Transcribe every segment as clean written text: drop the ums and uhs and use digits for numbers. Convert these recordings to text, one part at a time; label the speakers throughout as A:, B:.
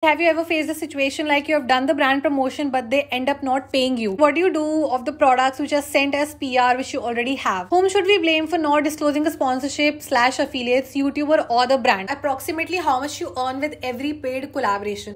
A: Have you ever faced a situation like you have done the brand promotion but they end up not paying you? What do you do of the products which are sent as PR which you already have? Whom should we blame for not disclosing a sponsorship / affiliates, YouTuber or the brand? Approximately how much you earn with every paid collaboration.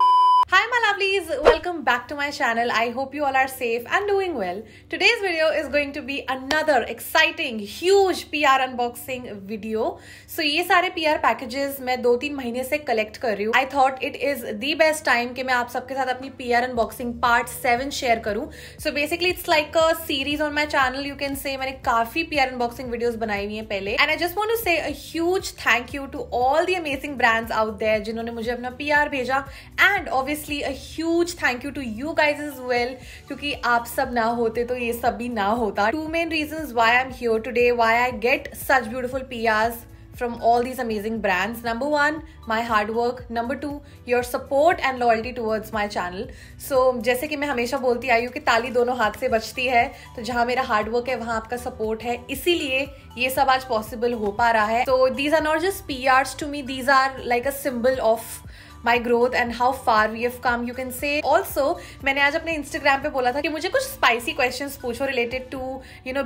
A: Hi my lovelies, welcome back to my channel. I hope you all are safe and doing well. Today's video is going to be another exciting, huge PR unboxing video. So ये सारे PR packages मैं 2-3 महीने से collect कर रही हूँ. I thought it is the best time कि मैं आप सबके साथ अपनी PR unboxing part 7 share करूँ. So basically it's like a series on my channel. You can say मैंने काफी PR unboxing videos बनाई हुई हैं पहले. And I just want to say a huge thank you to all the amazing brands out there जिन्होंने मुझे अपना PR भेजा. And obviously a huge thank you to you guys as well क्योंकि आप सब ना होते तो ये सब भी ना होता. Two main reasons why I'm here today, why I get such beautiful PRs from all these amazing brands. Number 1, my hard work. Number 2, your support and loyalty towards my channel. So जैसे कि मैं हमेशा बोलती आई हूँ कि ताली दोनों हाथ से बजती है, तो जहाँ मेरा हार्ड वर्क है वहाँ आपका सपोर्ट है, इसीलिए ये सब आज पॉसिबल हो पा रहा है. So these are not just PRs to me, these are like a symbol of my growth and how far we have come, you can say. Also मैंने आज अपने Instagram पे बोला था कि मुझे कुछ spicy questions पूछो related to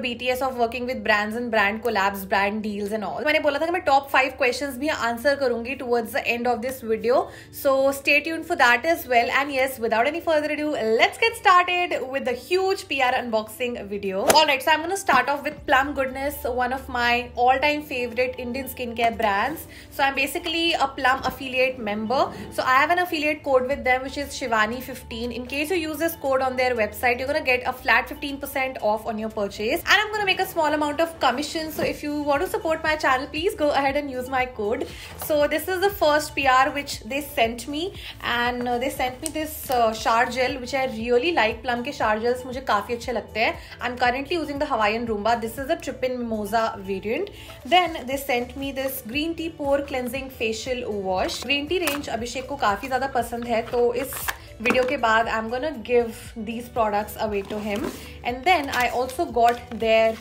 A: BTS of working with brands and brand collabs, brand deals and all. मैंने बोला था कि मैं top 5 questions भी answer करूंगी towards the end of this video. So stay tuned for that as well. And yes, without any further ado, let's get started with the huge PR unboxing video. Alright, so I'm gonna start off with Plum Goodness, one of my all-time favorite Indian skincare brands. So I'm basically a Plum affiliate member. So I have an affiliate code with them which is Shivani15. In case you use this code on their website, you're gonna get a flat 15% off on your purchase. And I'm gonna make a small amount of commission. So if you want to support my channel, please go ahead and use my code. So this is the first PR which they sent me, and they sent me this shower gel which I really like. Plum के shower gels मुझे काफी अच्छे लगते हैं. I'm currently using the Hawaiian Roomba. This is the Trippin Mimosa variant. Then they sent me this green tea pore cleansing facial wash. Green tea range अभिषेक को काफी ज्यादा पसंद है, तो इस वीडियो के बाद I'm gonna give these products away to him. And then I also got their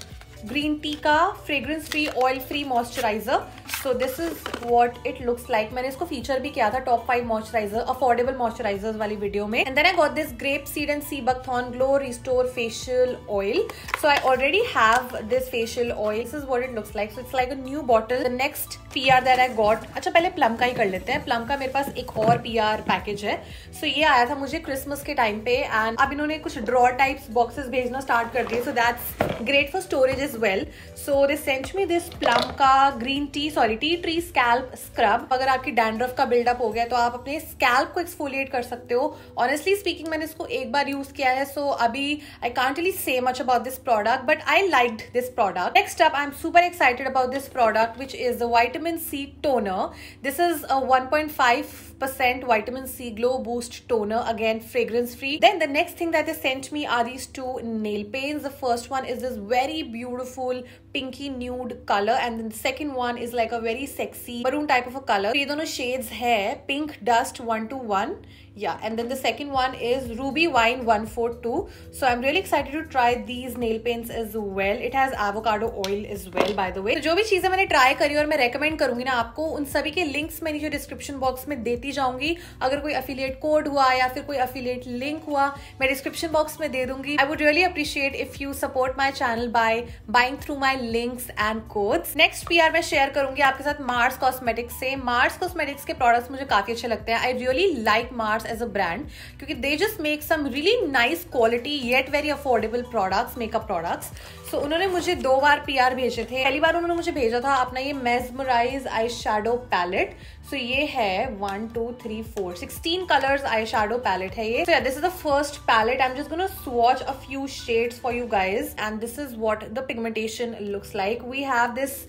A: green tea का fragrance free oil free moisturizer. So this is what it looks like. मैंने इसको feature भी किया था top 5 moisturizer, affordable moisturizers वाली video में. And then I got this grape seed and sea buckthorn glow restore facial oil. So I already have this facial oil. This is what it looks like. So it's like a new bottle. The next PR that I got, अच्छा पहले Plum का ही कर लेते हैं. Plum का मेरे पास एक और PR पैकेज है. So ये आया था मुझे क्रिसमस के टाइम पे, and अब इन्होंने कुछ drawer types boxes भेजना start कर दिए. So that's great for storage as well. So they sent me this Plum का green tea, tea tree scalp scrub. अगर आपकी डैंड्रफ का बिल्डअप हो गया तो आप अपने स्कैल्प को एक्सफोलिएट कर सकते हो. ऑनेस्टली स्पीकिंग मैंने इसको एक बार यूज किया है, सो अभी I can't really say much about this product, but I liked this product. Next up I am super excited about this product which is the vitamin C toner. This is a 1.5% vitamin C glow boost toner, again fragrance free. Then the next thing that they sent me are these 2 nail paints. The first one is this very beautiful pinky nude color, and then the second one is like a very sexy maroon type of a color. ये दोनों shades है pink dust 121. Yeah, and then the second one is Ruby Wine 142. So I'm really excited to try these nail paints as well. It has avocado oil as well, by the way. तो जो भी चीजें मैंने try करी और मैं recommend करूंगी ना आपको, उन सभी के लिंक्स मैं नीचे डिस्क्रिप्शन बॉक्स में देती जाऊंगी. अगर कोई अफिलिएट कोड हुआ या फिर कोई अफिलिएट लिंक हुआ, मैं डिस्क्रिप्शन बॉक्स में दे दूंगी. I would really appreciate if you support my channel by buying through my links and codes. Next PR मैं शेयर करूंगी आपके साथ मार्स कॉस्मेटिक्स से. मार्स कॉस्मेटिक्स के प्रोडक्ट्स मुझे काफी अच्छे लगते हैं. आई really like Mars as a brand क्योंकि they just make some really nice quality yet very affordable products, makeup products. So उन्होंने मुझे 2 बार PR भेजे थे. पहली बार उन्होंने मुझे भेजा था अपना ये Mesmerize eye shadow palette. So ये है 1 2 3 4 16 colors आई शैडो पैलेट है ये. So yeah, this is the first palette. I'm just gonna swatch a few shades for you guys, and this is what the pigmentation looks like. We have this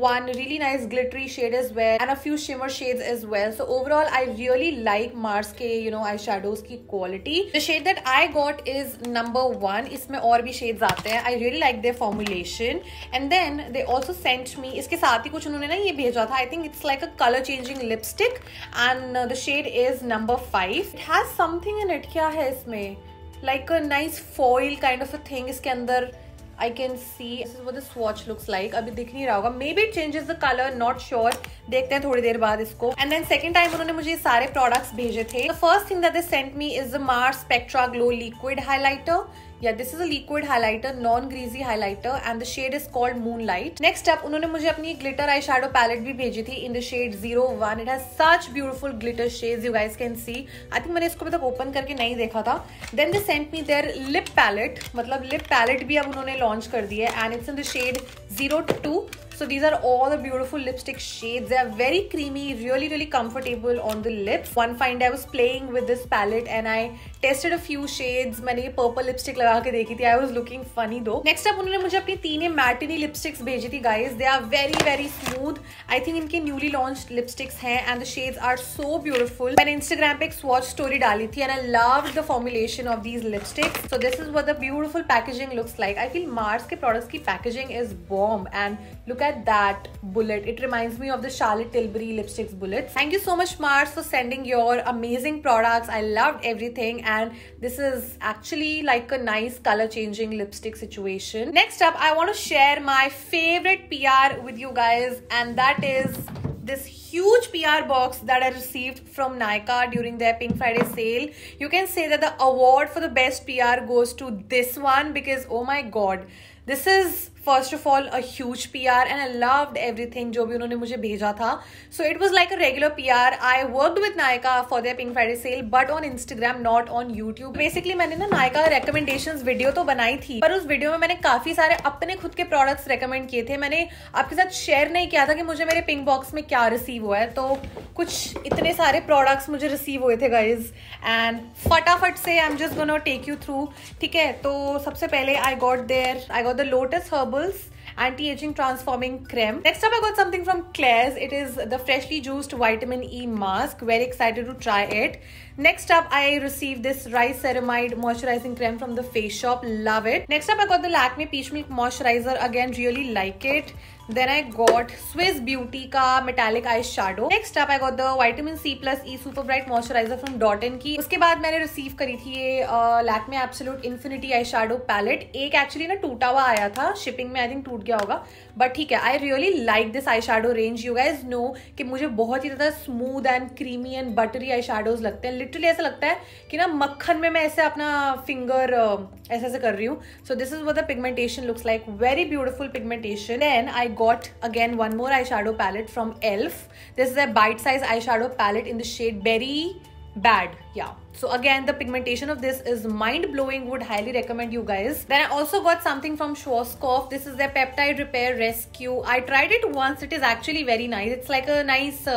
A: one really nice glittery shade as well, and a few shimmer shades as well. So overall I really like Mars के eyeshadows की quality. The shade that I got is number 1. इसमें और भी shades आते हैं. I really like their formulation. And then they also sent me, इसके साथ ही कुछ उन्होंने ना ये भेजा था. I think it's like a color changing lipstick, and the shade is number 5. It has something in it. क्या है इसमें? Like a nice foil kind of a thing इसके अंदर. I can see this is what the swatch looks like. अभी दिख नहीं रहा होगा. Maybe it changes the color, not sure. देखते हैं थोड़ी देर बाद इसको. And then second time उन्होंने मुझे सारे products भेजे थे. The first thing that they sent me is the Mars Spectra Glow Liquid Highlighter. Yeah, this is a liquid highlighter, non-greasy highlighter, and the shade is called Moonlight. Next up, उन्होंने मुझे अपनी glitter eyeshadow palette भी भेजी थी in the shade 01. It has such beautiful glitter shades, you guys can see. I think मैंने इसको अभी तक open करके नहीं देखा था. Then they sent me their lip palette. मतलब lip palette भी अब उन्होंने launch कर दी है, and it's in the shade 02. So these are all the beautiful lipstick shades. They are very creamy, really comfortable on the lips. One fine day I was playing with this palette and I tested a few shades. मैंने ये purple lipstick लगा के देखी थी. I was looking funny though. Next up उन्होंने मुझे अपनी 3 matinee lipsticks भेजी थी guys. They are very smooth. I think इनके newly launched lipsticks हैं and the shades are so beautiful. मैंने Instagram पे एक swatch story डाली थी and I loved the formulation of these lipsticks. So this is what the beautiful packaging looks like. I feel Mars के products की packaging is bomb and look at that bullet. It reminds me of the Charlotte Tilbury lipsticks bullets. Thank you so much Mars for sending your amazing products. I loved everything and this is actually like a nice color changing lipstick situation. Next up, I want to share my favorite PR with you guys, and that is this huge PR box that I received from Nykaa during their Pink Friday sale. You can say that the award for the best PR goes to this one because oh my god, this is first of all a huge PR and I loved everything जो भी उन्होंने मुझे भेजा था. So it was like a regular PR. I worked with Nykaa for their Pink Friday sale but on Instagram, not on YouTube. Basically मैंने ना Nykaa recommendations video तो बनाई थी, पर उस वीडियो में मैंने काफी सारे अपने खुद के प्रोडक्ट्स रेकमेंड किए थे. मैंने आपके साथ शेयर नहीं किया था कि मुझे मेरे पिंक बॉक्स में क्या रिसीव हुआ है. तो कुछ इतने सारे प्रोडक्ट्स मुझे रिसीव हुए थे गाइज एंड फटाफट से I am just gonna take you through. ठीक है, तो सबसे पहले I got the Lotus Herbals anti-aging transforming creme. Next up I got something from Claire's. It is the freshly juiced vitamin E mask. Very excited to try it. Next up I received this rice ceramide moisturizing creme from the Face Shop. Love it. Next up I got the Lakme Peach Milk moisturizer. Again really like it. Then I got Swiss Beauty का metallic eyeshadow. Next up I got the vitamin C plus E super bright moisturizer from Dot & Key. उसके बाद मैंने receive करी थी ये Lakme Absolute Infinity eyeshadow palette. एक actually ना टूटा हुआ आया था shipping में, I think टूट गया होगा, but ठीक है. I really like this eyeshadow range. You guys know कि मुझे बहुत ही ज़्यादा smooth and creamy and buttery eyeshadows लगते हैं. Literally ऐसा लगता है कि ना मक्खन में मैं ऐसे अपना finger ऐसे कर रही हूँ. So this is what the pigmentation looks like. Very beautiful pigmentation. Then I got again one more eyeshadow palette from ELF. This is a bite size eyeshadow palette in the shade Berry Bad. Yeah, so again the pigmentation of this is mind blowing. Would highly recommend you guys. Then I also got something from Schwarzkopf. This is their peptide repair rescue. I tried it once. It is actually very nice. It's like a nice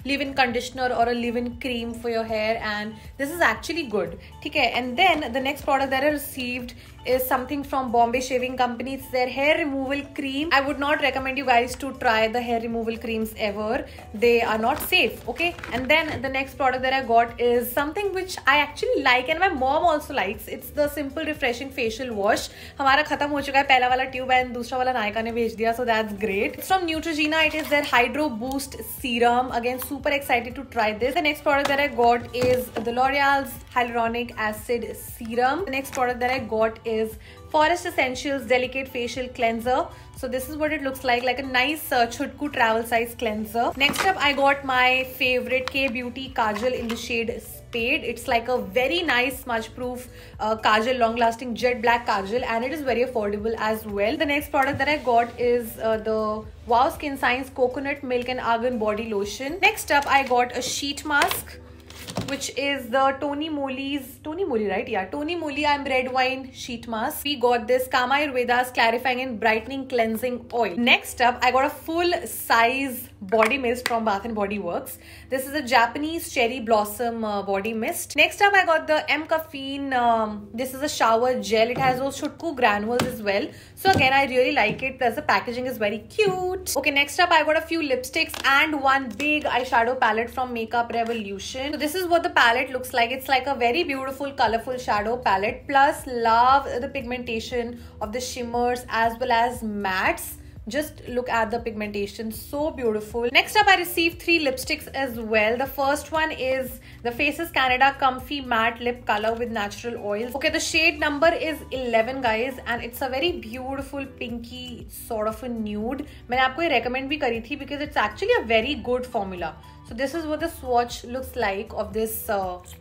A: leave-in conditioner or a leave-in cream for your hair and this is actually good. Okay, and then the next product that I received is something from Bombay Shaving Company. It's their hair removal cream. I would not recommend you guys to try the hair removal creams ever. They are not safe. Okay, and then the next product that I got is something which I actually like and my mom also likes. It's the simple refreshing facial wash. हमारा खत्म हो चुका है पहला वाला tube and दूसरा वाला नायका ने भेज दिया, so that's great. It's from Neutrogena. It is their Hydro Boost Serum. Again, super excited to try this. The next product that I got is the L'Oreal's Hyaluronic Acid Serum. The next product that I got is Forest Essentials Delicate Facial Cleanser. So this is what it looks like a nice chutku travel size cleanser. Next up I got my favorite K-Beauty Kajal in the shade Spade. It's like a very nice smudge proof kajal, long lasting jet black kajal, and it is very affordable as well. The next product that I got is the Wow Skin Science Coconut Milk and Argan Body Lotion. Next up I got a sheet mask, which is the Tony Moly, right? Yeah, Tony Moly I'm Red Wine Sheet Mask. We got this Kama Ayurveda's Clarifying and Brightening Cleansing Oil. Next up, I got a full size body mist from Bath & Body Works. This is a Japanese Cherry Blossom body mist. Next up, I got the M Caffeine. This is a shower gel. It has those chutku granules as well. So again, I really like it. Plus the packaging is very cute. Okay, next up, I got a few lipsticks and one big eyeshadow palette from Makeup Revolution. So this is what the palette looks like. It's like a very beautiful colorful shadow palette. Plus love the pigmentation of the shimmers as well as mattes. Just look at the pigmentation, so beautiful. Next up, I received 3 lipsticks as well. The first one is the Faces Canada Comfy Matte Lip Color with Natural Oils. Okay, the shade number is 11 guys, and it's a very beautiful pinky sort of a nude. मैंने आपको ये recommend भी करी थी because it's actually a very good formula. So this is what the swatch looks like of this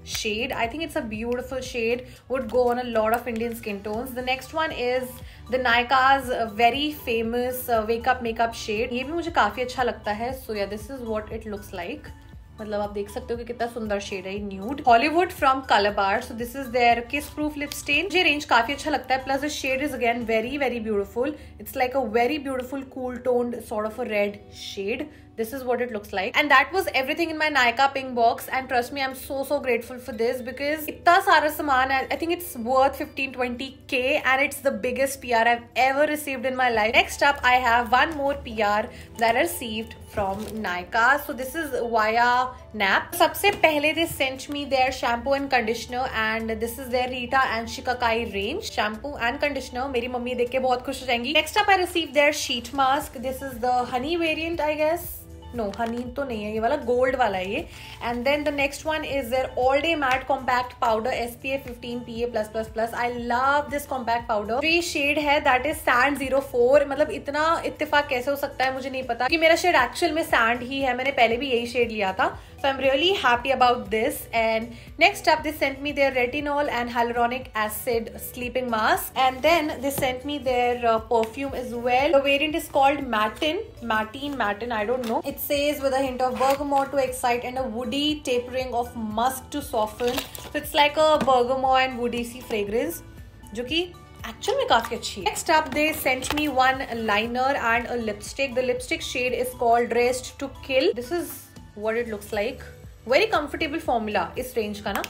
A: shade. I think it's a beautiful shade, would go on a lot of Indian skin tones. The next one is the Nykaa's very famous wake up makeup shade. ये भी मुझे काफी अच्छा लगता है. So yeah, this is what it looks like. मतलब आप देख सकते हो कि कितना सुंदर शेड है. Nude Hollywood from Colorbar. So this is their kiss proof lip stain. मुझे रेंज काफी अच्छा लगता है. Plus the shade is again very very beautiful. It's like a very beautiful cool toned sort of a red shade. This is what it looks like. And that was everything in my Nykaa pink box. And trust me, I'm so grateful for this because इतना सारा सामान है. I think it's worth 15-20k and it's the biggest PR I've ever received in my life. Next up, I have one more PR that I received from Nykaa. So this is via NAP. सबसे पहले they sent me their shampoo and conditioner and this is their Rita and Shikakai range. Shampoo and conditioner. मेरी mummy देख के बहुत खुश हो जाएंगी. Next up, I received their sheet mask. This is the honey variant, I guess. No honey तो नहीं है, ये वाला गोल्ड वाला है ये. And then the next one is their all day matte compact powder SPF 15 PA+++. I love this compact powder. ये shade है दैट इज सैंड 04. मतलब इतना इत्तेफाक कैसे हो सकता है मुझे नहीं पता कि मेरा शेड एक्चुअल में सैंड ही है. मैंने पहले भी यही शेड लिया था. So I'm really happy about this. And next up, they sent me their retinol and hyaluronic acid sleeping mask. And then they sent me their perfume as well. The variant is called Matin, I don't know. It says with a hint of bergamot to excite and a woody tapering of musk to soften. So it's like a bergamot and woody C fragrance, जो कि actual में काफी अच्छी है. Next up, they sent me one liner and a lipstick. The lipstick shade is called Dressed to Kill. This is what it looks like. Very comfortable formula इस range का ना.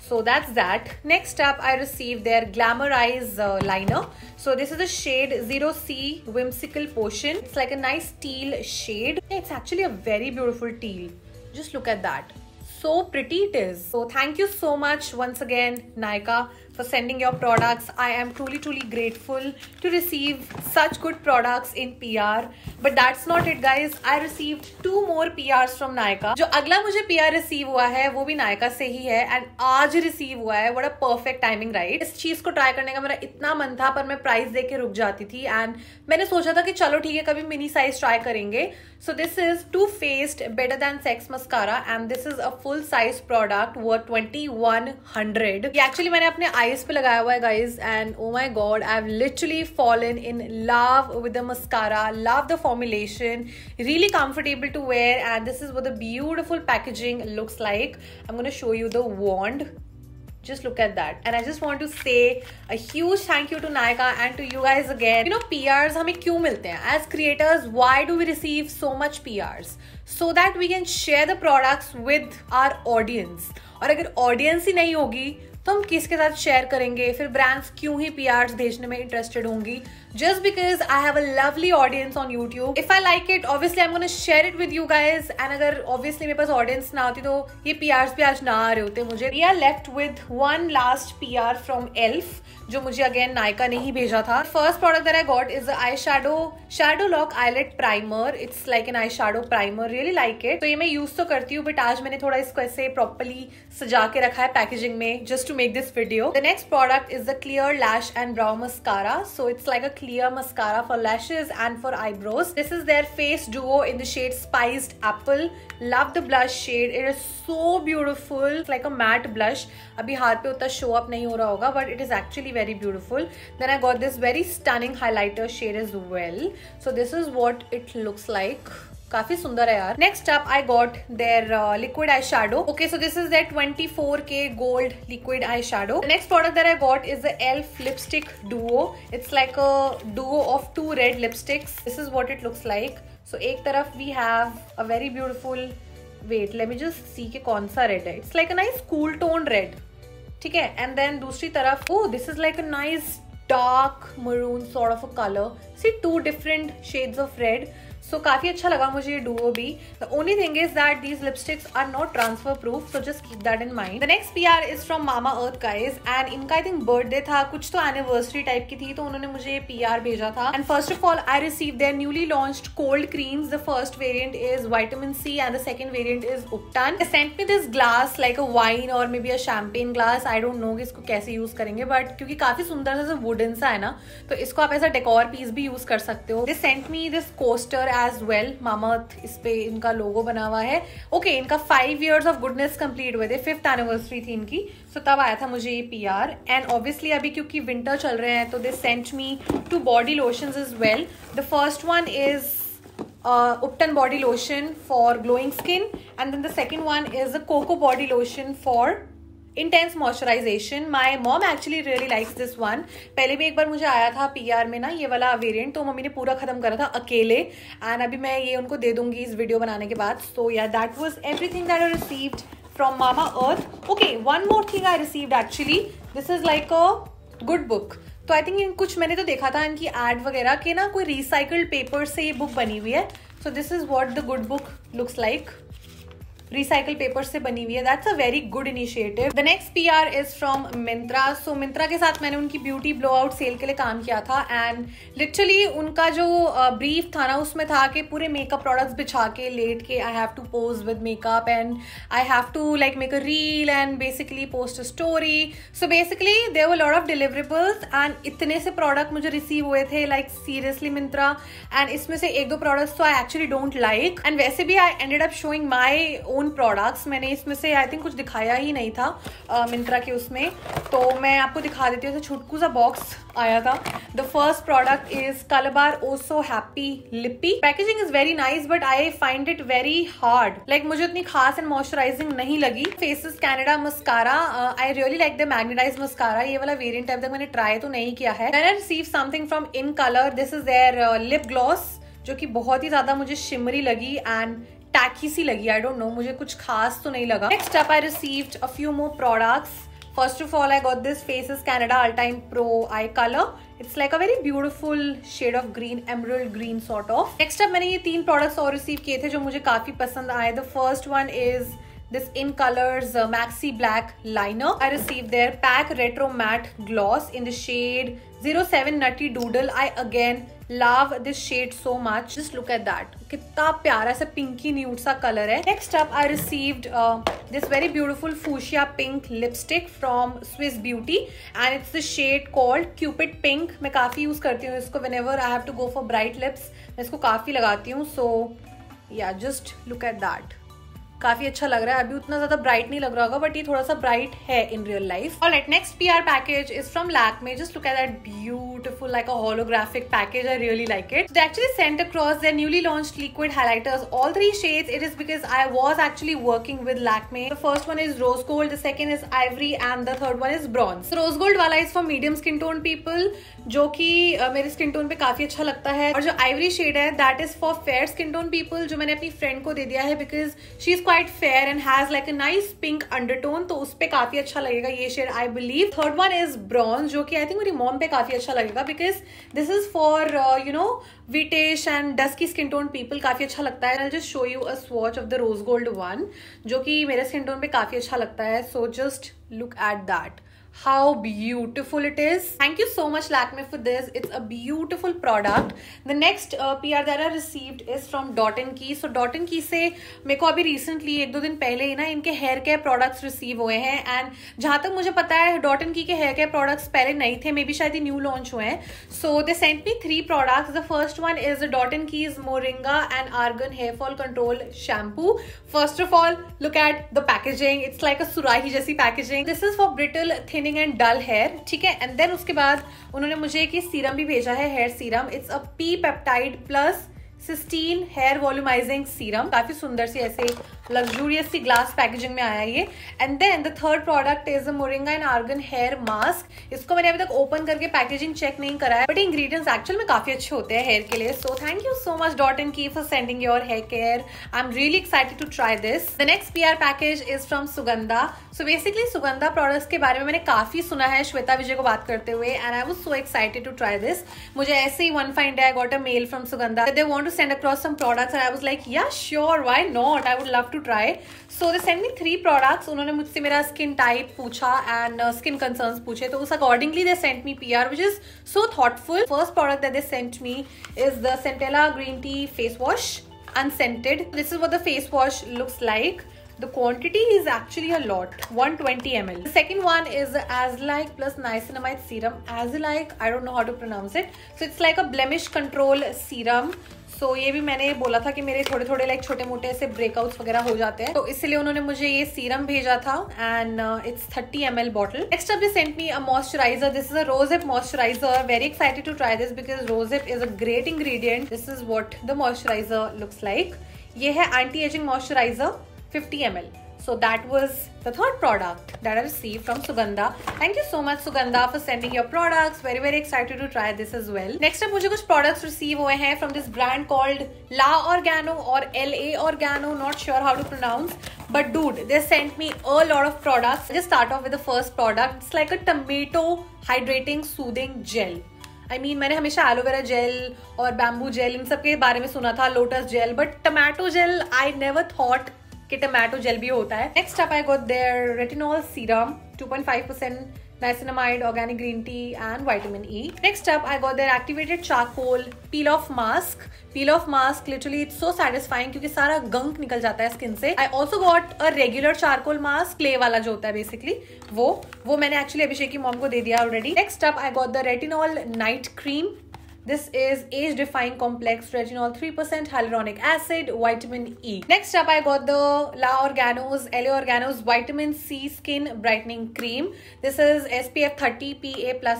A: So that's that. Next up, I received their Glamorize liner. So this is the shade 0C Whimsical Potion. It's like a nice teal shade. It's actually a very beautiful teal. Just look at that. So pretty it is. So thank you so much once again, Nykaa, for sending your products. I am truly grateful to receive such good products in PR. But that's not it guys. I received 2 more PRs from Nykaa. जो अगला मुझे PR receive हुआ है वो भी Nykaa से ही है and आज receive हुआ है. What a perfect timing, right? इस चीज को ट्राई करने का मेरा इतना मन था पर मैं प्राइस देख के रुक जाती थी and मैंने सोचा था कि चलो ठीक है कभी मिनी साइज ट्राई करेंगे. So this is Too Faced Better Than Sex Mascara and this is a full size product worth 2100. ये actually मैंने अपने eyes पे लगाया हुआ है guys and oh my god, I've literally fallen in love with the mascara. Love the formulation. Really comfortable to wear and this is what the beautiful packaging looks like. I'm gonna show you the wand. Just look at that. And I just want to say a huge thank you to Nykaa and to you guys again. You know, PRs हमें क्यों मिलते हैं? As creators, why do we receive so much PRs? So that we can share the products with our audience. और अगर audience ही नहीं होगी तो हम किसके साथ शेयर करेंगे? फिर ब्रांड्स क्यों ही PRs भेजने में इंटरेस्टेड होंगी? Just because I have a lovely audience on YouTube. If I like it, obviously I'm gonna share it with you guys. And अगर obviously मेरे पास audience ना होती तो ये PRs भी आज ना आ रहे होते मुझे. We are left with one last PR from ELF जो मुझे again Nykaa ने ही भेजा था. First product that I got is the eyeshadow Shadow Lock Eyelid Primer. It's like an eyeshadow primer. Really like it. तो ये मैं use तो करती हूँ but आज मैंने थोड़ा इसको ऐसे properly सजा के रखा है packaging में just to make this video. The next product is the Clear Lash and Brow Mascara. So it's like a clear mascara for lashes and for eyebrows. This is their face duo in the shade Spiced Apple. Love the blush shade. It is so beautiful. It's like a matte blush. अभी हाथ पे उतना show up नहीं हो रहा होगा but it is actually very beautiful. Then I got this very stunning highlighter shade as well. So this is what it looks like. काफी सुंदर है यार. Next up, I got their liquid eyeshadow. Okay, so this is their 24K gold liquid eyeshadow. The next product that I got is the ELF lipstick duo. It's like a duo of 2 red lipsticks. This is what it looks like. So एक तरफ we have a very beautiful. Wait, let me just see कि कौन सा red है. It's like a nice cool tone red. ठीक है. And then दूसरी तरफ, oh, this is like a nice dark maroon sort of a color. See, 2 different shades of red. सो काफी अच्छा लगा मुझे ये डुओ भी. The only thing is that these lipsticks are not transfer proof, so just keep that in mind. The next PR is from Mamaearth guys, and इनका I think birthday था, कुछ तो एनिवर्सरी टाइप की थी, तो उन्होंने मुझे PR भेजा था. And first of all I receive their newly launched cold creams. The first variant is vitamin C and the second variant is ubtan. They sent me this glass like a wine और maybe a champagne glass. I don't know कि इसको कैसे use करेंगे, but क्योंकि काफी सुंदर सा wooden सा है ना, तो इसको आप ऐसा डेकोर पीस भी यूज कर सकते हो. They sent me this coaster as well. Mamaearth इस पे इनका लोगो बना हुआ है. ओके, इनका 5 years ऑफ गुडनेस कंप्लीट हुए थे, 5th एनिवर्सरी थी इनकी, सो तब आया था मुझे ये PR. एंड ऑब्वियसली अभी क्योंकि विंटर चल रहे हैं, तो दे sent me 2 body lotions as well. The first one is Upton body lotion for glowing skin, and then the second one is the Coco body lotion for intense moisturization. My mom actually really likes this one. पहले भी एक बार मुझे आया था PR में ना ये वाला वेरिएंट, तो मम्मी ने पूरा खत्म करा था अकेले, एंड अभी मैं ये उनको दे दूंगी इस वीडियो बनाने के बाद. So yeah, that was everything that I received from Mama Earth. Okay, one more thing I received actually. This is like a good book. तो आई थिंक कुछ मैंने तो देखा था इनकी एड वगैरह के ना, कोई रिसाइकल्ड पेपर से ये बुक बनी हुई है. So this is what the good book looks like. Recycle paper से बनी हुई है. That's a very good initiative. The next PR is from Myntra. So Myntra के साथ मैंने उनकी ब्यूटी ब्लो आउट सेल के लिए काम किया था, एंड लिटरली उनका जो ब्रीफ था ना, उसमें था कि पूरे मेकअप प्रोडक्ट्स बिछा के लेट के I have to pose with makeup and I have to like make a reel and basically post a story. So basically there were lot of deliverables, and इतने से प्रोडक्ट मुझे रिसीव हुए थे, like seriously Myntra. And इसमें से 1-2 products तो I actually don't like, and वैसे भी I ended up showing my own products. मैंने इसमें से आई थिंक कुछ दिखाया ही नहीं था मिंत्रा के उसमें, तो मैं आपको दिखा देती हूँ. छोटकू सा बॉक्स आया था. The first product is Colorbar oh so happy lippie. Packaging is very nice, but I find it very hard. Like मुझे उतनी खास एंड मॉइस्चराइजिंग नहीं लगी. Faces Canada mascara. I really like the magnetise mascara. ये वाला variant अभी तक मैंने ट्राई तो नहीं किया है. Then I receive something from Incolor. This is their lip gloss, जो कि बहुत ही ज्यादा मुझे शिमरी लगी एंड टैकी सी लगी. आई डोंट नो, मुझे कुछ खास तो नहीं लगा. Next up I received a few more products. First of all, I got this Faces Canada All Time Pro Eye Color. It's like a very beautiful shade of green, emerald green sort of. Next up, मैंने ये 3 products और receive किए थे जो मुझे काफी पसंद आए. The first one is this In Colors Maxi Black Liner. I received their Pack Retro Matte Gloss in the shade 07 Nutty Doodle. I again love this shade so much. Just look at that. कितना प्यारा सा Pinky nude सा colour है. Next up, I received this very beautiful fuchsia pink lipstick from Swiss Beauty, and it's the shade called Cupid Pink. मैं काफी use करती हूँ इसको whenever I have to go for bright lips. मैं इसको काफी लगाती हूँ. So yeah, just look at that. काफी अच्छा लग रहा है. अभी उतना ज्यादा ब्राइट नहीं लग रहा होगा, बट ये थोड़ा सा ब्राइट है in real life. Alright, next PR package is from Lakme. Just look at that beautiful like a holographic package. I really like it. They actually sent across their newly launched liquid highlighters, all 3 shades. It is because I was actually working with Lakme. The first one is rose gold, the second is ivory, and the third one is bronze. Rose gold वाला is for medium skin tone people, जो कि मेरे skin tone पे काफी अच्छा लगता है. और जो आइवरी शेड है that is for fair skin tone people, जो मैंने अपनी फ्रेंड को दे दिया है because she is quite fair and has like a nice pink undertone, तो उस पे काफी अच्छा लगेगा ये shade I believe. Third one is bronze, जो कि आई थिंक मेरी मॉम पे काफी अच्छा लगेगा because this is for you know wheatish and dusky skin tone people. काफी अच्छा लगता है. I just show you a swatch of the rose gold one, जो कि मेरे स्किन टोन पे काफी अच्छा लगता है. So just look at that. How beautiful it is. Thank you so much Lakme for this. It's a beautiful product. The next PR that I received is from Dot & Key. So Dot & Key से मेरे को अभी recently 1-2 दिन पहले ही ना इनके hair care products receive हुए हैं. एंड जहाँ तक मुझे पता है Dot & Key के हेयर केयर प्रोडक्ट्स पहले नहीं थे, मे बी शायद न्यू लॉन्च हुए हैं. So they sent me 3 products. The first one is the Dot & Key's Moringa and Argan Hair Fall Control Shampoo. First of all, look at the packaging. It's like a सुराही जैसी packaging. This is for brittle, thin and dull hair. ठीक है. And then उसके बाद उन्होंने मुझे एक serum भी भेजा है, hair serum. It's a P peptide plus cysteine hair volumising serum. काफी सुंदर सी ऐसे लग्जूरियस सी ग्लास पैकेजिंग में आया ये. And then the third product is moringa and argan hair mask. इसको मैंने अभी तक ओपन करके पैकेजिंग चेक नहीं करा है, बट इंग्रेडिएंट्स एक्चुअल में काफी अच्छे होते हैं हेयर के लिए. So thank you so much Dot & Key for sending your hair care. I am really excited to try this. The next PR package is from Sugandha. So basically Sugandha products के बारे में मैंने काफी सुना है श्वेता विजय को बात करते हुए, and I was so excited to try this. मुझे ऐसे ही one fine day I got a mail from Sugandha. They want to send across some products and I was like, yeah, sure, why not? I would love to try. So they sent me 3 products. उन्होंने मुझसे मेरा skin type पूछा and skin concerns पूछे, तो उस accordingly they sent me PR, which is so thoughtful. First product that they sent me is the Centella Green Tea Face Wash, unscented. This is what the face wash looks like. The quantity is actually a lot, 120 ml. The second one is the Azilike plus Niacinamide Serum. Azilike, I don't know how to pronounce it. So it's like a blemish control serum. So ये भी मैंने बोला था कि मेरे थोड़े थोड़े like छोटे मोटे ऐसे ब्रेकआउट्स वगैरह हो जाते हैं, तो इसलिए उन्होंने मुझे ये सीरम भेजा था and it's 30 ml bottle. Next up they sent me a moisturiser. This is a rosehip moisturiser. Very excited to try this because rosehip is a great ingredient. This is what the moisturiser looks like. ये है anti ageing moisturiser 50 ml. So that was the third product that I received from Sugandha. Thank you so much Sugandha for sending your products. Very excited to try this as well. Next up मुझे कुछ products receive हुए हैं from this brand called La Organo or LA Organo. Not sure how to pronounce. But dude, they sent me a lot of products. Let's start off with the first product. It's like a tomato hydrating soothing gel. I mean, मैंने हमेशा aloe vera gel और bamboo gel इन सब के बारे में सुना था, lotus gel, but tomato gel I never thought कि टोमेटो जेल भी होता है. Next up I got their retinol serum 2.5% niacinamide, organic green tea and vitamin E. Next up I got their activated charcoal peel off mask. Peel off mask, literally it's so satisfying क्योंकि सारा गंक निकल जाता है skin से. I also got a regular charcoal mask, clay वाला जो होता है basically, वो मैंने actually अभिषेक की मॉम को दे दिया already. Next up I got the retinol night cream. This is age defying complex retinol 3% hyaluronic acid vitamin E. Next up I got the LA Organo's vitamin C skin brightening cream. This is SPF 30 PA++.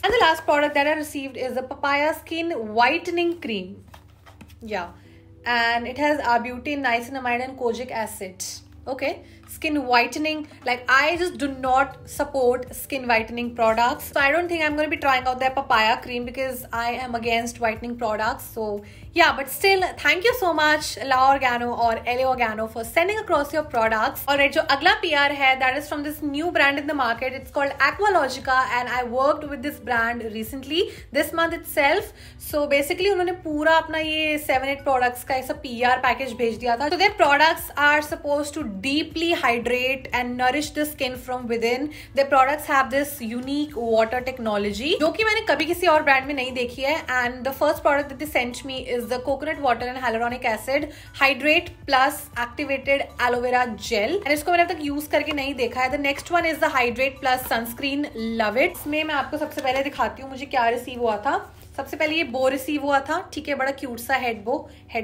A: And the last product that I received is the papaya skin whitening cream. Yeah, and it has arbutin, niacinamide and kojic acid. Okay, skin whitening, like I just do not support skin whitening products, so I don't think I'm going to be trying out their papaya cream because I am against whitening products. So yeah, but still thank you so much La Organo or LA Organo for sending across your products. Alright, जो अगला PR है that is from this new brand in the market. It's called Aqualogica and I worked with this brand recently this month itself. So basically उन्होंने पूरा अपना ये 7-8 products का ऐसा PR package भेज दिया था. So their products are supposed to deeply hydrate and nourish the skin from within. Their products have this unique water technology जो कि मैंने कभी किसी और ब्रांड में नहीं देखी है. And the first product that they sent me is the coconut water and hyaluronic acid hydrate plus activated aloe vera gel. And इसको मैंने अब तक यूज करके नहीं देखा है. The next one is the hydrate plus sunscreen. Love it. इसमें मैं आपको सबसे पहले दिखाती हूँ मुझे क्या रिसीव हुआ था. सबसे पहले ये बो रिसीव हुआ था, ठीक है, बड़ा क्यूट सा head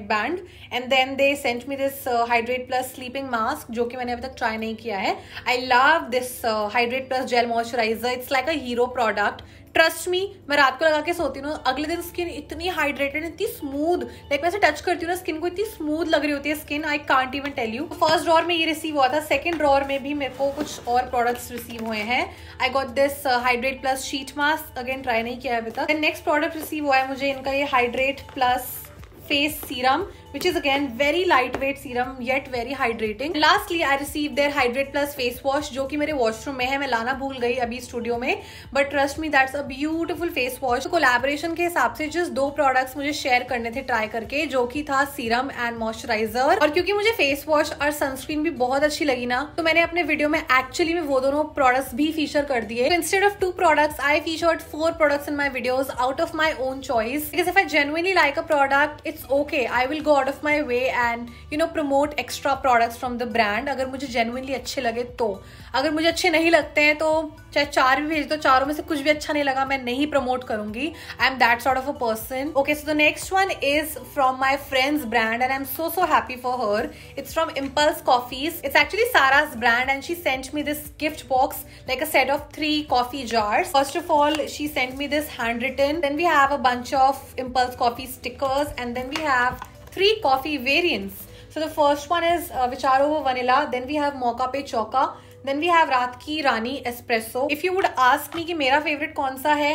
A: band. And then they sent me this hydrate plus sleeping mask जो कि मैंने अभी तक ट्राई नहीं किया है. I love this hydrate plus gel moisturiser. It's like a hero product. Trust me, मैं रात को लगा के सोती हूँ, अगले दिन स्किन इतनी हाइड्रेटेड, इतनी स्मूथ, लाइक मैं ऐसे टच करती हूँ ना स्किन को, इतनी स्मूथ लग रही होती है skin. I can't even tell you. First drawer में ये रिसीव हुआ था. सेकंड ड्रॉर में भी मेरे को कुछ और प्रोडक्ट्स रिसीव हुए हैं. I got this hydrate plus sheet mask, again try नहीं किया है अभी तक. नेक्स्ट प्रोडक्ट रिसीव हुआ है मुझे इनका ये hydrate plus face serum, which is again very lightweight serum yet very hydrating. Lastly I received their hydrate plus face wash जो कि मेरे वॉशरूम में है. मैं लाना भूल गई अभी स्टूडियो में, but trust me that's a beautiful face wash. Collaboration के हिसाब से just 2 प्रोडक्ट्स मुझे शेयर करने थे ट्राई करके, जो कि था सीरम एंड मॉइस्चराइजर. और क्योंकि मुझे फेस वॉश और सनस्क्रीन भी बहुत अच्छी लगी ना, तो मैंने अपने वीडियो में एक्चुअली में वो दोनों प्रोडक्ट्स भी फीचर कर दिए. Instead of 2 products I featured 4 products in my videos out of my own choice, because if I genuinely like a product it's okay, I will go out of my way and you know promote extra products from the brand. अगर मुझे genuinely अच्छे लगे तो. अगर मुझे अच्छे नहीं लगते हैं तो चाहे 4 भी भेज दो, चारों में से कुछ भी अच्छा नहीं लगा, मैं नहीं प्रमोट करूंगी. I am that sort of a person. Okay, so the next one is from my friend's brand and I'm so happy for her. It's from Impulse Coffees. It's actually Sarah's brand and she sent me this gift box, like a set of 3 coffee jars. First of all, she sent me this handwritten. Then we have a bunch of Impulse Coffee stickers and then we have 3 coffee variants. So the first one is Vicharo Vanilla. Then we have Mocha Pe Choca. Then we have Raat Ki Rani Espresso. If you would ask me कि मेरा favorite कौन सा है,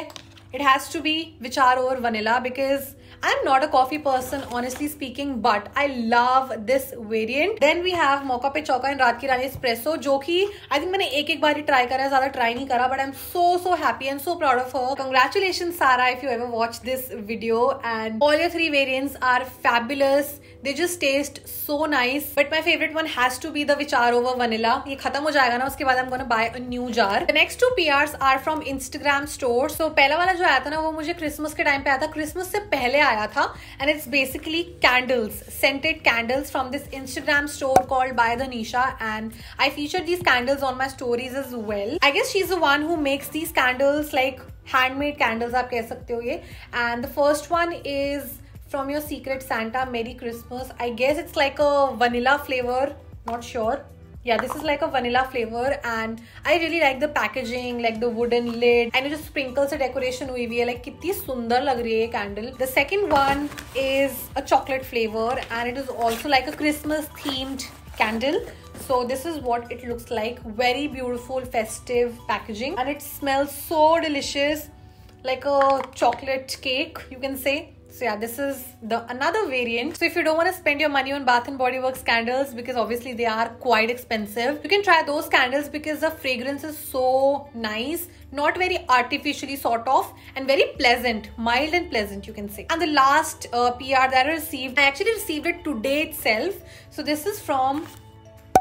A: it has to be Vicharo or Vanilla because I'm not a coffee person honestly speaking, but I love this variant. Then we have Mocha Pe Choca and Raat Ki Rani Espresso, जो कि I think मैंने एक बार ही try करा है, ज्यादा try नहीं करा, but I'm so happy and so proud of her. Congratulations Sara if you ever watched this video, and all your 3 variants are fabulous. They just taste so nice, but my favorite one has to be the Vichar over Vanilla. ये खत्म हो जाएगा ना, उसके बाद I'm gonna buy a new jar. The next 2 PRs are from Instagram store. So पहला वाला जो आया था ना, वो मुझे क्रिसमस के टाइम पे आया था, क्रिसमस से पहले आया था, and it's basically candles, scented candles from this Instagram store called By the Nisha, and I featured these candles on my stories as well. I guess she's the one who makes these candles, like handmade candles आप कह सकते हो ये. And the first one is from your Secret Santa, Merry Christmas. I guess it's like a vanilla flavor, not sure. Yeah, this is like a vanilla flavor, and I really like the packaging, like the wooden lid, and it just sprinkles the decoration हुई हुई है, like कितनी सुंदर लग रही है ये candle. The second one is a chocolate flavor, and it is also like a Christmas themed candle. So this is what it looks like. Very beautiful festive packaging, and it smells so delicious, like a chocolate cake, you can say. So yeah, this is the another variant. So if you don't want to spend your money on Bath and Body Works candles, because obviously they are quite expensive, you can try those candles because the fragrance is so nice, not very artificially sort of, and very pleasant, mild and pleasant, you can say. And the last PR that I received, I actually received it today itself. So this is from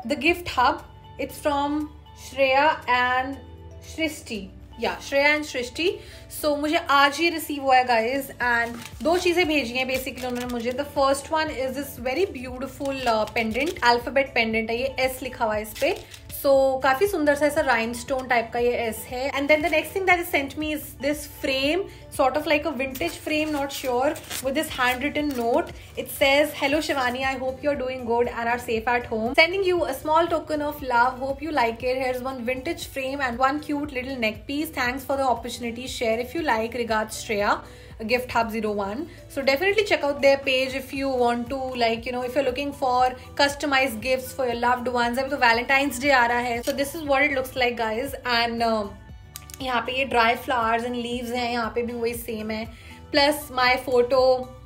A: the Gift Hub. It's from Shreya and Shrishti. Shreya and Srishti. So मुझे आज ही receive हुआ है guys, and 2 चीजें भेजी हैं basically उन्होंने मुझे. The first one is this very beautiful pendant, alphabet pendant है ये, एस लिखा हुआ है इस पे. सो काफी सुंदर सा ऐसा राइनस्टोन टाइप का ये एस है. And then the next thing that is sent me is this frame, sort of like a vintage frame, not sure, with this handwritten note. It says, "Hello Shivani, I hope you're doing good and are safe at home. Sending you a small token of love. Hope you like it. Here's one vintage frame and one cute little neck piece. Thanks for the opportunity. Share if you like. Regards, Shreya, Gift Hub 01." So definitely check out their page if you want to, like, you know, if you're looking for customized gifts for your loved ones. अभी तो Valentine's Day आ रहा है. So this is what it looks like, guys. And यहाँ पे ये dry flowers and leaves हैं, यहाँ पे भी वही सेम है, plus my photo.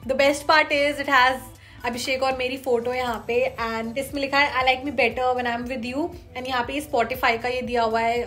A: The best part is it has Abhishek और मेरी फोटो यहाँ पे, एंड इसमें लिखा है I like me better when I am with you. And यहाँ पे स्पॉटिफाई का ये दिया हुआ है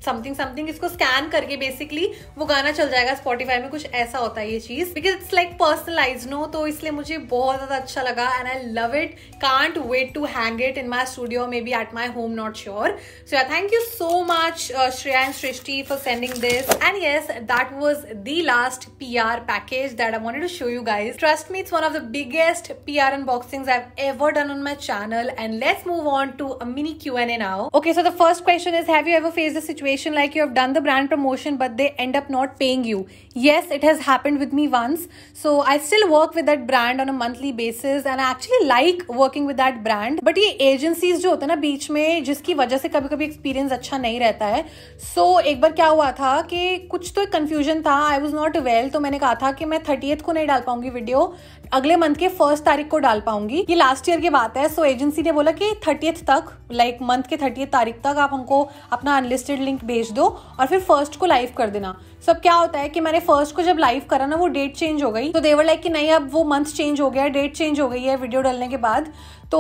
A: समथिंग. इसको स्कैन करके बेसिकली वो गाना चल जाएगा स्पॉटिफाई में, कुछ ऐसा होता है ये चीज, because it's like personalised no. तो इसलिए मुझे बहुत ज्यादा अच्छा लगा, and I love it. Can't wait to hang it in my studio, maybe at my home, not sure. So yeah, thank you so much Shreya and Shrishti for sending this. And yes, that was the last PR package that I wanted to show you guys. Trust me, it's one of the biggest PR unboxings I've ever done on my channel. And let's move on to a mini Q&A now. Okay, so the first question is, have you ever faced a situation like you have done the brand promotion but they end up not paying you? Yes, it has happened with me once. So I still work with that brand on a monthly basis, and I actually like working with that brand. But ये agencies जो होते हैं ना बीच में, जिसकी वजह से कभी कभी एक्सपीरियंस अच्छा नहीं रहता है. So एक बार क्या हुआ था कि कुछ तो कंफ्यूजन था, आई वॉज नॉट वेल. तो मैंने कहा था कि मैं 30th को नहीं डाल पाऊंगी वीडियो, अगले मंथ के 1 तारीख को डाल पाऊंगी. ये लास्ट ईयर की बात है. सो एजेंसी ने बोला कि 30th तक, लाइक मंथ के 30th तारीख तक आप हमको अपना अनलिस्टेड लिंक भेज दो और फिर 1st को लाइव कर देना. सो अब क्या होता है कि मैंने 1st को जब लाइव करा ना, वो डेट चेंज हो गई. तो देवर लाइक कि नहीं, अब वो मंथ चेंज हो गया, डेट चेंज हो गई है वीडियो डालने के बाद. तो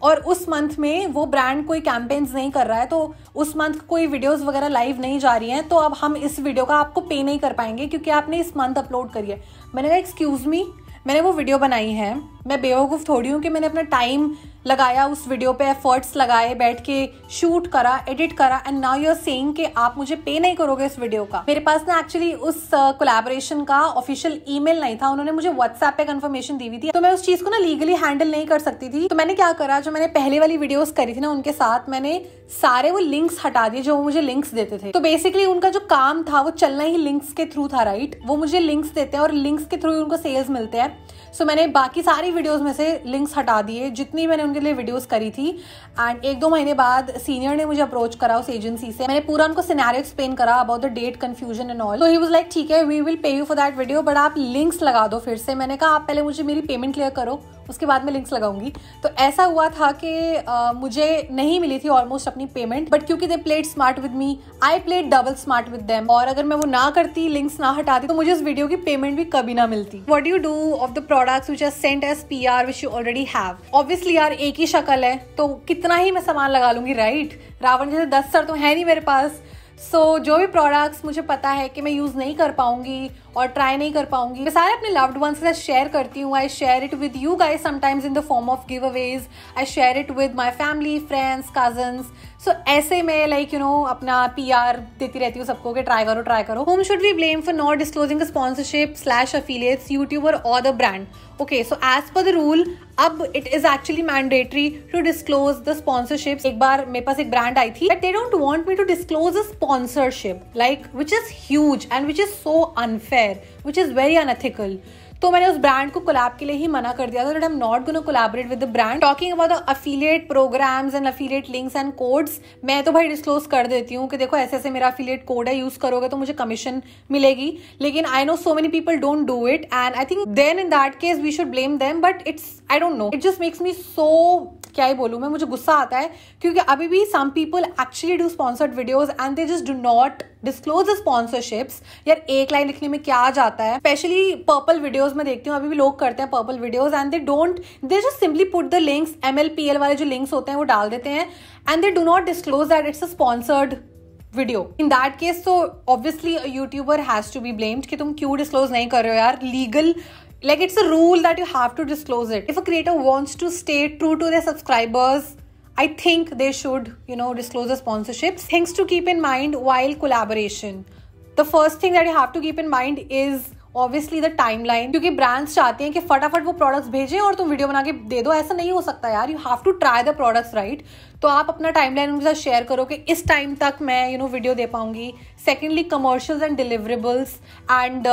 A: और उस मंथ में वो ब्रांड कोई कैंपेन्स नहीं कर रहा है, तो उस मंथ कोई वीडियोस वगैरह लाइव नहीं जा रही हैं. तो अब हम इस वीडियो का आपको पे नहीं कर पाएंगे क्योंकि आपने इस मंथ अपलोड करी है. मैंने कहा एक्सक्यूज मी, मैंने वो वीडियो बनाई है, मैं बेवकूफ़ थोड़ी हूँ कि मैंने अपना टाइम लगाया उस वीडियो पे, एफर्ट्स लगाए, बैठ के शूट करा, एडिट करा, and now you are saying कि आप मुझे पे नहीं करोगे इस वीडियो का. मेरे पास ना एक्चुअली उस कोलैबोरेशन का ऑफिशियल ईमेल नहीं था, उन्होंने मुझे व्हाट्सएप पे कंफर्मेशन दी हुई थी, तो मैं उस चीज को ना लीगली हैंडल नहीं कर सकती थी. तो मैंने क्या करा, जो मैंने पहले वाली वीडियोस करी थी ना उनके साथ, मैंने सारे वो लिंक्स हटा दिए जो मुझे लिंक्स देते थे. तो बेसिकली उनका जो काम था वो चलना ही लिंक्स के थ्रू था, राइट. वो मुझे लिंक्स देते हैं और लिंक्स के थ्रू उनको सेल्स मिलते हैं. सो मैंने बाकी सारी वीडियोस में से लिंक्स हटा दिए जितनी मैंने उनके लिए वीडियोस करी थी. एंड 1-2 महीने बाद सीनियर ने मुझे अप्रोच करा उस एजेंसी से. मैंने पूरा उनको सिनेरियो एक्सप्लेन करा about the date confusion and all. तो ही वाज लाइक ठीक है, we will pay you for that video, but आप लिंक्स लगा दो फिर से. मैंने कहा आप पहले मुझे मेरी पेमेंट क्लियर करो, उसके बाद मैं लिंक्स लगाऊंगी। तो ऐसा हुआ था कि मुझे नहीं मिली थी ऑलमोस्ट अपनी पेमेंट, बट क्योंकि they played smart with me, I played double smart with them, और अगर मैं वो ना करती, लिंक्स ना हटाती, तो मुझे इस वीडियो की पेमेंट भी कभी ना मिलती। What do you do of the products which are sent as PR which you already have? Obviously यार एक ही शक्ल है तो कितना ही मैं सामान लगा लूंगी, राइट? रावण जैसे 10 सर तो है नहीं मेरे पास। जो भी प्रोडक्ट्स मुझे पता है कि मैं यूज नहीं कर पाऊंगी और ट्राई नहीं कर पाऊंगी, मैं सारे अपने लव्ड वंस के साथ शेयर करती हूँ। I share it with you guys sometimes in the form of give Awez. I share it with my family, friends, cousins. ऐसे में लाइक अपना PR देती रहती हूँ सबको कि ट्राई करो ट्राई करो। Whom should we blame for not disclosing a sponsorship / affiliates, YouTuber or the brand? Okay, so as per the rule, अब it is actually mandatory to disclose the sponsorships. एक बार मेरे पास एक ब्रांड आई थी, but they don't want me to disclose a sponsorship, like which is huge and which is so unfair, which is very unethical. तो मैंने उस brand को collab के लिए ही मना कर दिया था that I'm not going to collaborate with the brand. Talking about the affiliate programs and affiliate links and codes, मैं तो भाई डिस्क्लोज कर देती हूँ कि देखो ऐसे ऐसे मेरा affiliate कोड है, यूज करोगे तो मुझे कमीशन मिलेगी। लेकिन I know so many people don't do it and I think then in that case we should blame them, but it's I don't know, it just makes me so, क्या ही बोलूँ मैं, मुझे गुस्सा आता है क्योंकि अभी भी some people actually do sponsored videos and they just do not disclose the sponsorships. यार एक लाइन लिखने में क्या जाता है? स्पेशली पर्पल वीडियोस में देखती हूँ अभी भी लोग करते हैं purple videos and they just simply put the links, MLPL वाले जो लिंक्स होते हैं वो डाल देते हैं and they do not disclose that it's a sponsored video. In that case तो obviously YouTuber has to be blamed कि तुम क्यों डिस्क्लोज नहीं कर रहे हो यार। Legal, like it's a rule that you have to disclose it. If a creator wants to stay true to their subscribers, I think they should, disclose the sponsorships. Things to keep in mind while collaboration. The first thing that you have to keep in mind is obviously the timeline, क्योंकि brands चाहते हैं कि फटाफट वो products भेजें और तुम video बना के दे दो। ऐसा नहीं हो सकता यार, you have to try the products, right? तो आप अपना टाइमलाइन उनके साथ शेयर करो कि इस टाइम तक मैं वीडियो दे पाऊंगी। Secondly, commercials and deliverables and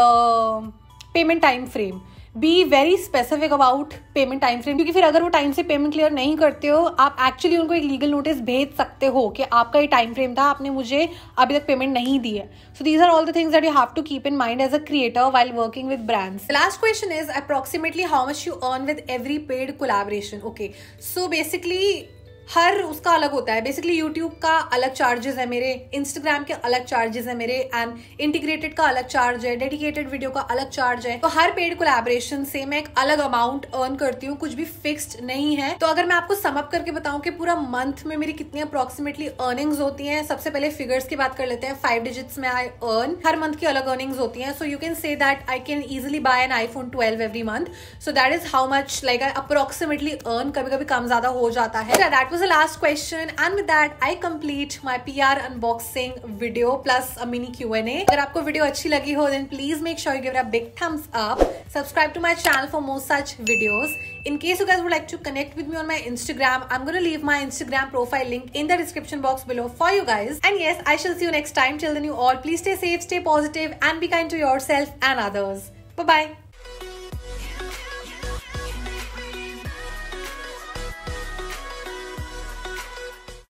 A: payment time frame. Be very specific about payment time frame, क्योंकि फिर अगर वो टाइम से पेमेंट क्लियर नहीं करते हो, आप एक्चुअली उनको एक लीगल नोटिस भेज सकते हो कि आपका ये टाइम फ्रेम था, आपने मुझे अभी तक पेमेंट नहीं दी है। So these are all the things that you have to keep in mind as a creator while working with brands. The last question is approximately how much you earn with every paid collaboration? Okay, so basically हर उसका अलग होता है। Basically YouTube का अलग charges है मेरे, Instagram के अलग चार्जेस है मेरे, एंड इंटीग्रेटेड का अलग चार्ज है, डेडिकेटेड वीडियो का अलग चार्ज है। तो हर पेड कोलैबोरेशन से मैं एक अलग अमाउंट अर्न करती हूँ, कुछ भी फिक्स्ड नहीं है। तो अगर मैं आपको सम अप करके बताऊं कि पूरा मंथ में मेरी कितनी अप्रोक्सीमेटली अर्निंग्स होती हैं, सबसे पहले फिगर्स की बात कर लेते हैं। 5 डिजिट्स में आई अर्न, हर मंथ की अलग अर्निंग्स होती हैं। So you can say that I can easily buy an iPhone 12 every month. So that is how much like I approximately earn. कभी कभी कम ज्यादा हो जाता है। That was the last question, and with that I complete my PR unboxing video plus a mini Q&A. अगर आपको video अच्छी लगी हो then please make sure you give it a big thumbs up. Subscribe to my channel for more such videos. In case you guys would like to connect with me on my Instagram, I'm going to leave my Instagram profile link in the description box below for you guys. And yes, I shall see you next time. Till then, you all please stay safe, stay positive, and be kind to yourself and others. Bye bye.